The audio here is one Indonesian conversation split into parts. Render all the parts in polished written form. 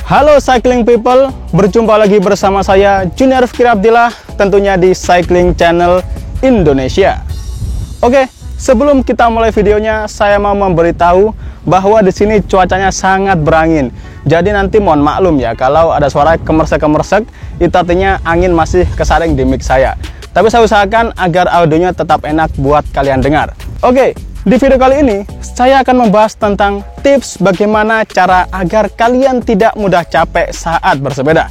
Halo cycling people, berjumpa lagi bersama saya Junior Fikri Abdillah, tentunya di Cycling Channel Indonesia. Oke, sebelum kita mulai videonya, saya mau memberitahu bahwa di sini cuacanya sangat berangin. Jadi nanti mohon maklum ya kalau ada suara kemersek-kemersek, itu artinya angin masih kesaring di mic saya. Tapi saya usahakan agar audionya tetap enak buat kalian dengar. Oke, di video kali ini saya akan membahas tentang tips bagaimana cara agar kalian tidak mudah capek saat bersepeda.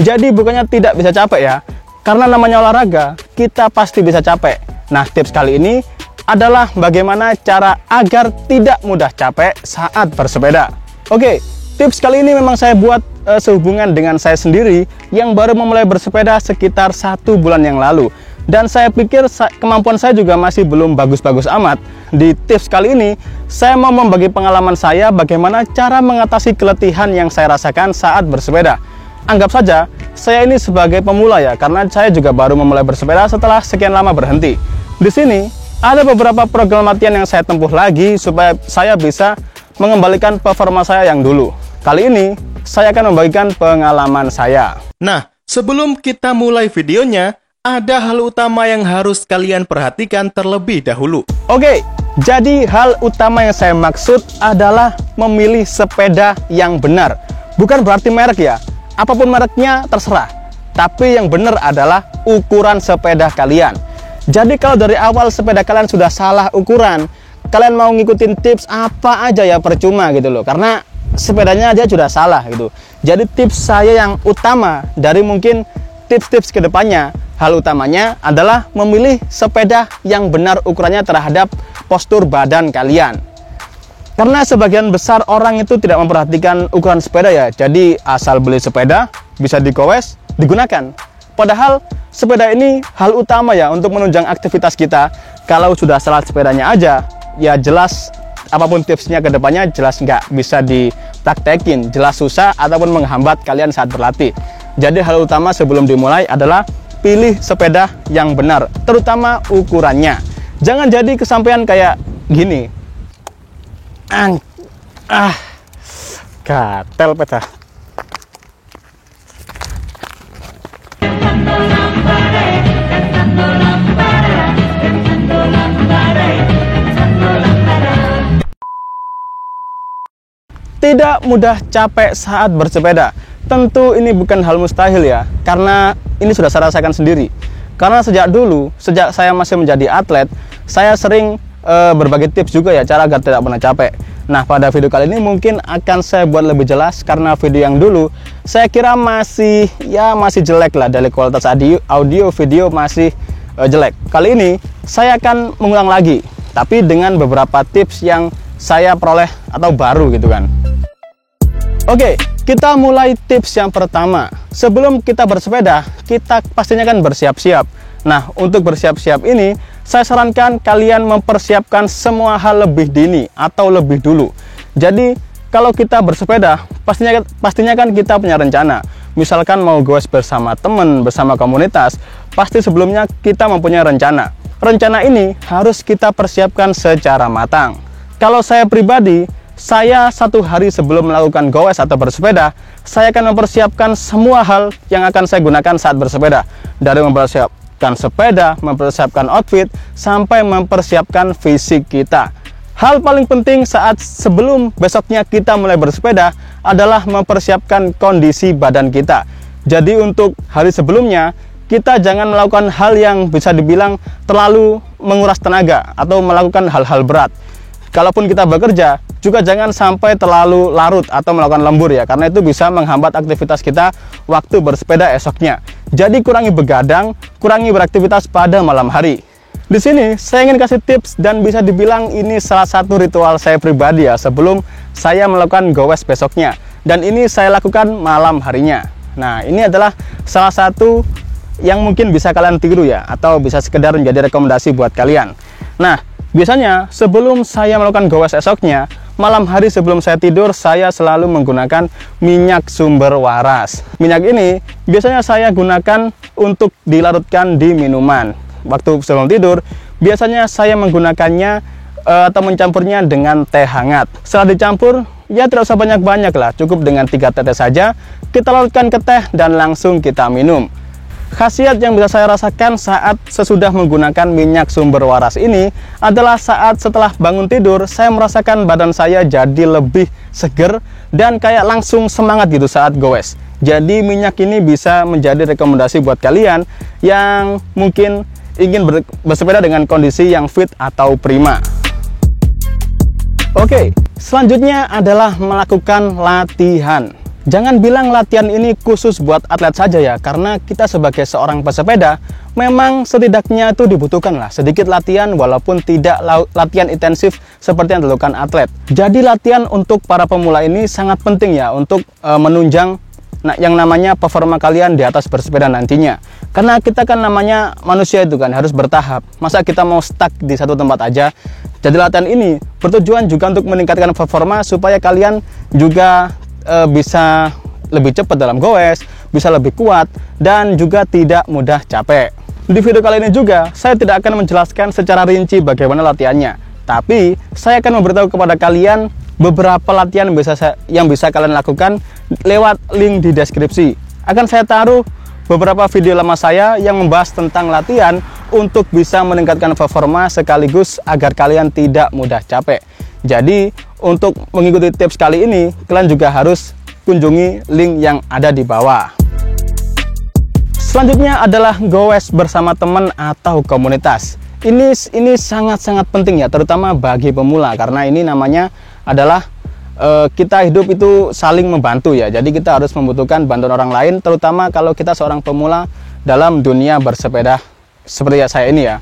Jadi bukannya tidak bisa capek ya, karena namanya olahraga, kita pasti bisa capek. Nah, tips kali ini adalah bagaimana cara agar tidak mudah capek saat bersepeda. Oke, tips kali ini memang saya buat sehubungan dengan saya sendiri yang baru memulai bersepeda sekitar 1 bulan yang lalu. Dan saya pikir kemampuan saya juga masih belum bagus-bagus amat. Di tips kali ini, saya mau membagi pengalaman saya bagaimana cara mengatasi keletihan yang saya rasakan saat bersepeda. Anggap saja, saya ini sebagai pemula ya, karena saya juga baru memulai bersepeda setelah sekian lama berhenti. Di sini, ada beberapa program latihan yang saya tempuh lagi supaya saya bisa mengembalikan performa saya yang dulu. Kali ini, saya akan membagikan pengalaman saya. Nah, sebelum kita mulai videonya, ada hal utama yang harus kalian perhatikan terlebih dahulu. Oke, jadi hal utama yang saya maksud adalah memilih sepeda yang benar. Bukan berarti merek ya, apapun mereknya terserah. Tapi yang benar adalah ukuran sepeda kalian. Jadi kalau dari awal sepeda kalian sudah salah ukuran, kalian mau ngikutin tips apa aja ya percuma gitu loh. Karena sepedanya aja sudah salah gitu. Jadi tips saya yang utama dari mungkin tips-tips kedepannya, hal utamanya adalah memilih sepeda yang benar ukurannya terhadap postur badan kalian. Karena sebagian besar orang itu tidak memperhatikan ukuran sepeda ya. Jadi asal beli sepeda, bisa digowes, digunakan. Padahal sepeda ini hal utama ya untuk menunjang aktivitas kita. Kalau sudah salah sepedanya aja, ya jelas apapun tipsnya ke depannya jelas nggak bisa dipraktekin, jelas susah ataupun menghambat kalian saat berlatih. Jadi hal utama sebelum dimulai adalah pilih sepeda yang benar, terutama ukurannya. Jangan jadi kesampaian kayak gini. Gatel peta. Tidak mudah capek saat bersepeda. Tentu ini bukan hal mustahil ya, karena ini sudah saya rasakan sendiri. Karena sejak dulu, sejak saya masih menjadi atlet, saya sering berbagi tips juga ya, cara agar tidak pernah capek. Nah, pada video kali ini mungkin akan saya buat lebih jelas, karena video yang dulu saya kira masih jelek lah, dari kualitas audio video masih jelek. Kali ini saya akan mengulang lagi, tapi dengan beberapa tips yang saya peroleh atau baru gitu kan. Oke, kita mulai tips yang pertama. Sebelum kita bersepeda, kita pastinya kan bersiap-siap. Nah, untuk bersiap-siap ini, saya sarankan kalian mempersiapkan semua hal lebih dini atau lebih dulu. Jadi, kalau kita bersepeda, pastinya kan kita punya rencana. Misalkan mau goes bersama teman, bersama komunitas, pasti sebelumnya kita mempunyai rencana. Rencana ini harus kita persiapkan secara matang. Kalau saya pribadi, saya 1 hari sebelum melakukan goes atau bersepeda, saya akan mempersiapkan semua hal yang akan saya gunakan saat bersepeda. Dari mempersiapkan sepeda, mempersiapkan outfit, sampai mempersiapkan fisik kita. Hal paling penting saat sebelum besoknya kita mulai bersepeda adalah mempersiapkan kondisi badan kita. Jadi untuk hari sebelumnya, kita jangan melakukan hal yang bisa dibilang terlalu menguras tenaga atau melakukan hal-hal berat. Kalaupun kita bekerja, juga jangan sampai terlalu larut atau melakukan lembur ya, karena itu bisa menghambat aktivitas kita waktu bersepeda esoknya. Jadi kurangi begadang, kurangi beraktivitas pada malam hari. Di sini saya ingin kasih tips dan bisa dibilang ini salah satu ritual saya pribadi ya sebelum saya melakukan goes besoknya. Dan ini saya lakukan malam harinya. Nah, ini adalah salah satu yang mungkin bisa kalian tiru ya, atau bisa sekedar menjadi rekomendasi buat kalian. Nah, biasanya sebelum saya melakukan goes esoknya, malam hari sebelum saya tidur, saya selalu menggunakan minyak sumber waras. Minyak ini biasanya saya gunakan untuk dilarutkan di minuman. Waktu sebelum tidur, biasanya saya menggunakannya atau mencampurnya dengan teh hangat. Setelah dicampur, ya tidak usah banyak-banyak lah, cukup dengan 3 tetes saja. Kita larutkan ke teh dan langsung kita minum. Khasiat yang bisa saya rasakan saat sesudah menggunakan minyak sumber waras ini adalah saat setelah bangun tidur, saya merasakan badan saya jadi lebih seger dan kayak langsung semangat gitu saat goes. Jadi minyak ini bisa menjadi rekomendasi buat kalian yang mungkin ingin bersepeda dengan kondisi yang fit atau prima. Oke, selanjutnya adalah melakukan latihan. Jangan bilang latihan ini khusus buat atlet saja ya, karena kita sebagai seorang pesepeda memang setidaknya itu dibutuhkan lah sedikit latihan walaupun tidak latihan intensif seperti yang dilakukan atlet. Jadi latihan untuk para pemula ini sangat penting ya untuk menunjang yang namanya performa kalian di atas bersepeda nantinya. Karena kita kan namanya manusia itu kan harus bertahap. Masa kita mau stuck di satu tempat aja? Jadi latihan ini bertujuan juga untuk meningkatkan performa supaya kalian juga bisa lebih cepat dalam goes, bisa lebih kuat, dan juga tidak mudah capek. Di video kali ini juga, saya tidak akan menjelaskan secara rinci bagaimana latihannya, tapi saya akan memberitahu kepada kalian beberapa latihan yang bisa kalian lakukan lewat link di deskripsi. Akan saya taruh beberapa video lama saya yang membahas tentang latihan untuk bisa meningkatkan performa sekaligus agar kalian tidak mudah capek. Jadi, untuk mengikuti tips kali ini, kalian juga harus kunjungi link yang ada di bawah. Selanjutnya adalah goes bersama teman atau komunitas. Ini sangat-sangat penting ya, terutama bagi pemula, karena ini namanya adalah kita hidup itu saling membantu ya. Jadi kita harus membutuhkan bantuan orang lain, terutama kalau kita seorang pemula dalam dunia bersepeda seperti saya ini ya.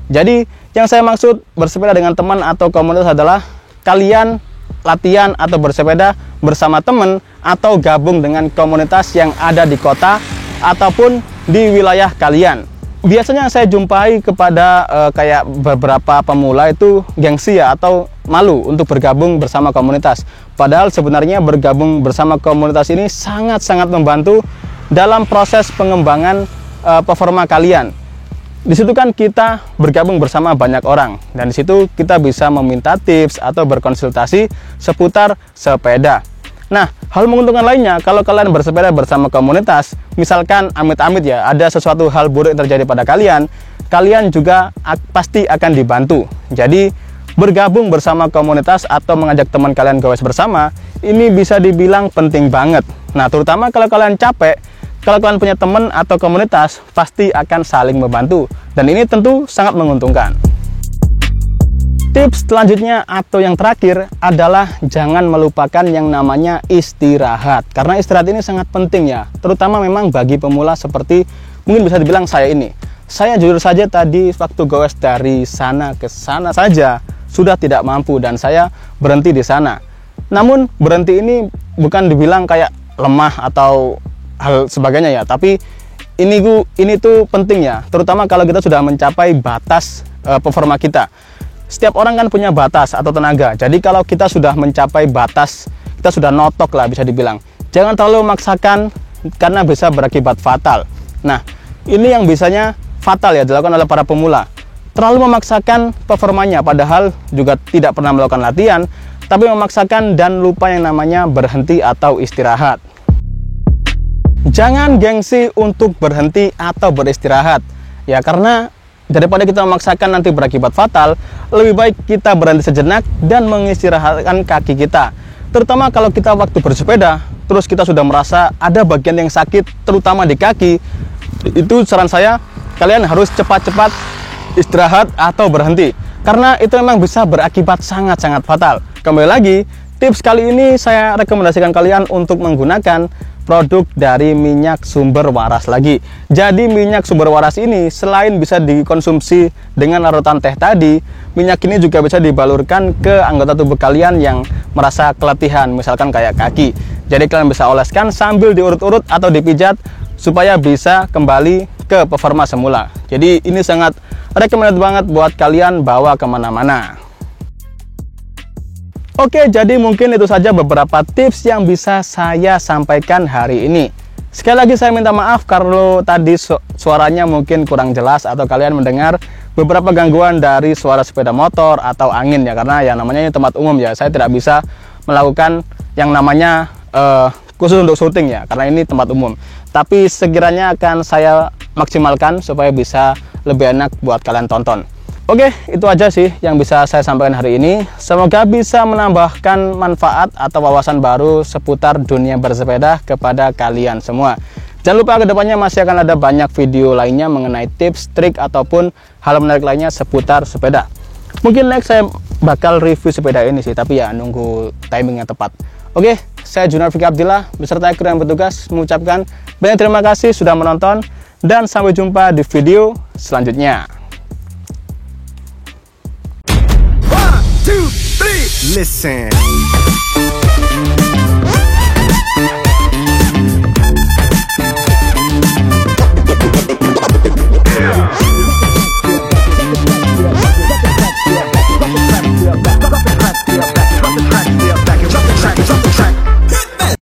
Jadi yang saya maksud bersepeda dengan teman atau komunitas adalah kalian latihan atau bersepeda bersama teman atau gabung dengan komunitas yang ada di kota ataupun di wilayah kalian. Biasanya saya jumpai kepada kayak beberapa pemula itu gengsi ya atau malu untuk bergabung bersama komunitas. Padahal sebenarnya bergabung bersama komunitas ini sangat-sangat membantu dalam proses pengembangan performa kalian. Di situ kan kita bergabung bersama banyak orang, dan di situ kita bisa meminta tips atau berkonsultasi seputar sepeda. Nah, hal menguntungkan lainnya kalau kalian bersepeda bersama komunitas, misalkan amit-amit ya ada sesuatu hal buruk yang terjadi pada kalian, kalian juga pasti akan dibantu. Jadi bergabung bersama komunitas atau mengajak teman kalian goes bersama, ini bisa dibilang penting banget. Nah, terutama kalau kalian capek, kalau kalian punya teman atau komunitas, pasti akan saling membantu. Dan ini tentu sangat menguntungkan. Tips selanjutnya atau yang terakhir adalah jangan melupakan yang namanya istirahat. Karena istirahat ini sangat penting ya, terutama memang bagi pemula seperti mungkin bisa dibilang saya ini. Saya jujur saja tadi waktu goes dari sana ke sana saja sudah tidak mampu dan saya berhenti di sana. Namun berhenti ini bukan dibilang kayak lemah atau hal sebagainya ya, tapi ini tuh penting ya, terutama kalau kita sudah mencapai batas performa kita. Setiap orang kan punya batas atau tenaga, jadi kalau kita sudah mencapai batas, kita sudah notok lah bisa dibilang. Jangan terlalu memaksakan karena bisa berakibat fatal. Nah, ini yang biasanya fatal ya dilakukan oleh para pemula. Terlalu memaksakan performanya padahal juga tidak pernah melakukan latihan, tapi memaksakan dan lupa yang namanya berhenti atau istirahat. Jangan gengsi untuk berhenti atau beristirahat ya, karena daripada kita memaksakan nanti berakibat fatal, lebih baik kita berhenti sejenak dan mengistirahatkan kaki kita. Terutama kalau kita waktu bersepeda terus kita sudah merasa ada bagian yang sakit, terutama di kaki, itu saran saya kalian harus cepat-cepat istirahat atau berhenti, karena itu memang bisa berakibat sangat-sangat fatal. Kembali lagi, tips kali ini saya rekomendasikan kalian untuk menggunakan produk dari minyak sumber waras lagi. Jadi minyak sumber waras ini selain bisa dikonsumsi dengan larutan teh tadi, minyak ini juga bisa dibalurkan ke anggota tubuh kalian yang merasa keletihan, misalkan kayak kaki. Jadi kalian bisa oleskan sambil diurut-urut atau dipijat supaya bisa kembali ke performa semula. Jadi ini sangat recommended banget buat kalian bawa kemana-mana. Oke, jadi mungkin itu saja beberapa tips yang bisa saya sampaikan hari ini. Sekali lagi saya minta maaf kalau tadi suaranya mungkin kurang jelas atau kalian mendengar beberapa gangguan dari suara sepeda motor atau angin ya, karena ya namanya ini tempat umum ya, saya tidak bisa melakukan yang namanya khusus untuk syuting ya, karena ini tempat umum. Tapi sekiranya akan saya maksimalkan supaya bisa lebih enak buat kalian tonton. Oke, itu aja sih yang bisa saya sampaikan hari ini. Semoga bisa menambahkan manfaat atau wawasan baru seputar dunia bersepeda kepada kalian semua. Jangan lupa kedepannya masih akan ada banyak video lainnya mengenai tips, trik, ataupun hal menarik lainnya seputar sepeda. Mungkin next saya bakal review sepeda ini sih, tapi ya nunggu timing yang tepat. Oke, saya Junior Fikri Abdillah beserta kru yang bertugas mengucapkan banyak terima kasih sudah menonton dan sampai jumpa di video selanjutnya. 1, 2, 3, listen.